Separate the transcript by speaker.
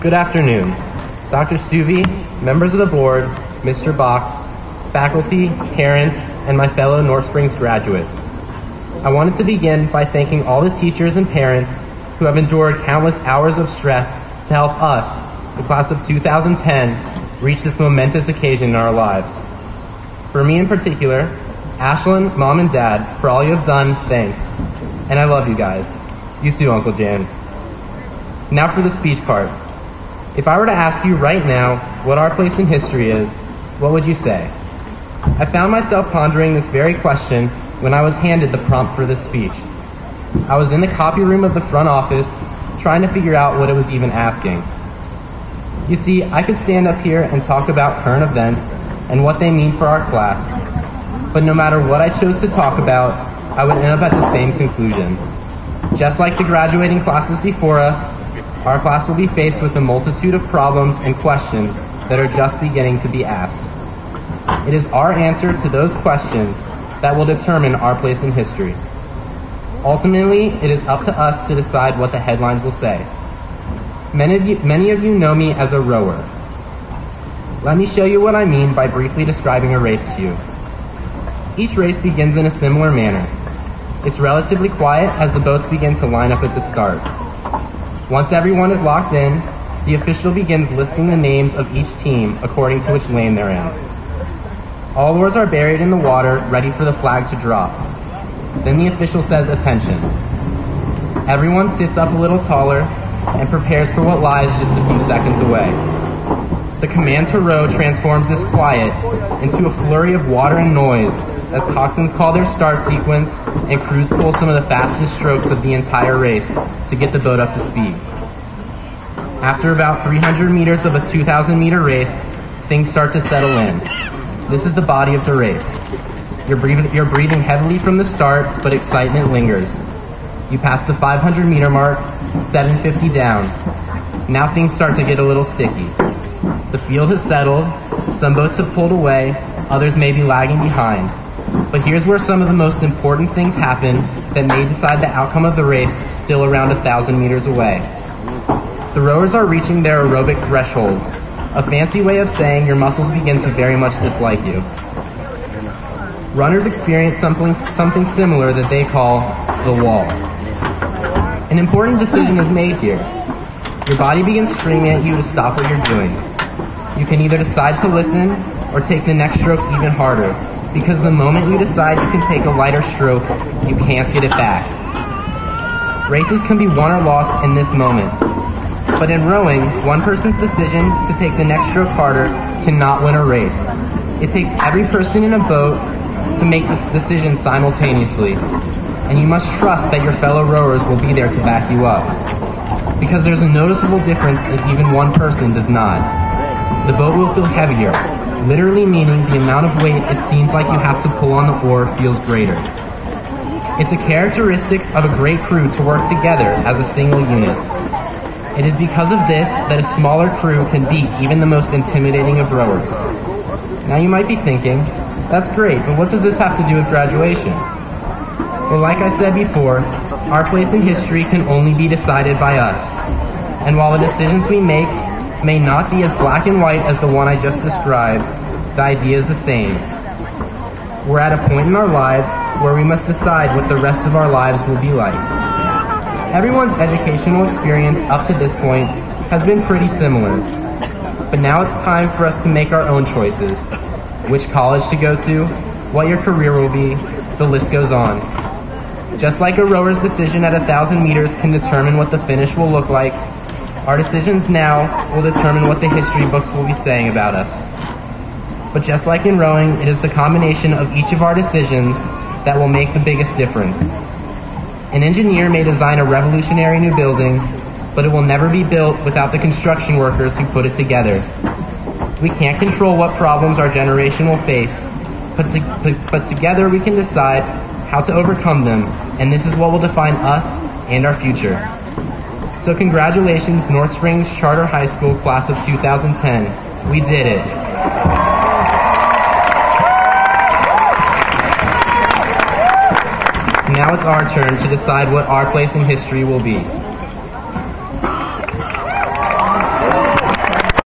Speaker 1: Good afternoon, Dr. Stuvey, members of the board, Mr. Box, faculty, parents, and my fellow North Springs graduates. I wanted to begin by thanking all the teachers and parents who have endured countless hours of stress to help us, the class of 2010, reach this momentous occasion in our lives. For me in particular, Ashlyn, Mom, and Dad, for all you have done, thanks. And I love you guys. You too, Uncle Jan. Now for the speech part. If I were to ask you right now what our place in history is, what would you say? I found myself pondering this very question when I was handed the prompt for this speech. I was in the copy room of the front office trying to figure out what it was even asking. You see, I could stand up here and talk about current events and what they mean for our class, but no matter what I chose to talk about, I would end up at the same conclusion. Just like the graduating classes before us, our class will be faced with a multitude of problems and questions that are just beginning to be asked. It is our answer to those questions that will determine our place in history. Ultimately, it is up to us to decide what the headlines will say. Many of you know me as a rower. Let me show you what I mean by briefly describing a race to you. Each race begins in a similar manner. It's relatively quiet as the boats begin to line up at the start. Once everyone is locked in, the official begins listing the names of each team according to which lane they're in. All oars are buried in the water, ready for the flag to drop. Then the official says, "Attention." Everyone sits up a little taller and prepares for what lies just a few seconds away. The command to row transforms this quiet into a flurry of water and noise as coxswains call their start sequence and crews pull some of the fastest strokes of the entire race to get the boat up to speed. After about 300 meters of a 2,000-meter race, things start to settle in. This is the body of the race. You're breathing heavily from the start, but excitement lingers. You pass the 500-meter mark, 750 down. Now things start to get a little sticky. The field has settled, some boats have pulled away, others may be lagging behind. But here's where some of the most important things happen that may decide the outcome of the race still around 1,000 meters away. The rowers are reaching their aerobic thresholds, a fancy way of saying your muscles begin to very much dislike you. Runners experience something similar that they call the wall. An important decision is made here. Your body begins screaming at you to stop what you're doing. You can either decide to listen or take the next stroke even harder, because the moment you decide you can take a lighter stroke, you can't get it back. Races can be won or lost in this moment. But in rowing, one person's decision to take the next stroke harder cannot win a race. It takes every person in a boat to make this decision simultaneously, and you must trust that your fellow rowers will be there to back you up. Because there's a noticeable difference if even one person does not. The boat will feel heavier, literally meaning the amount of weight it seems like you have to pull on the oar feels greater. It's a characteristic of a great crew to work together as a single unit. It is because of this that a smaller crew can beat even the most intimidating of rowers. Now you might be thinking, that's great, but what does this have to do with graduation? Well, like I said before, our place in history can only be decided by us. And while the decisions we make may not be as black and white as the one I just described, the idea is the same. We're at a point in our lives where we must decide what the rest of our lives will be like. Everyone's educational experience up to this point has been pretty similar, but now it's time for us to make our own choices. Which college to go to, what your career will be, the list goes on. Just like a rower's decision at 1,000 meters can determine what the finish will look like, our decisions now will determine what the history books will be saying about us. But just like in rowing, it is the combination of each of our decisions that will make the biggest difference. An engineer may design a revolutionary new building, but it will never be built without the construction workers who put it together. We can't control what problems our generation will face, but together we can decide how to overcome them, and this is what will define us and our future. So congratulations, North Springs Charter High School class of 2010. We did it. Now it's our turn to decide what our place in history will be.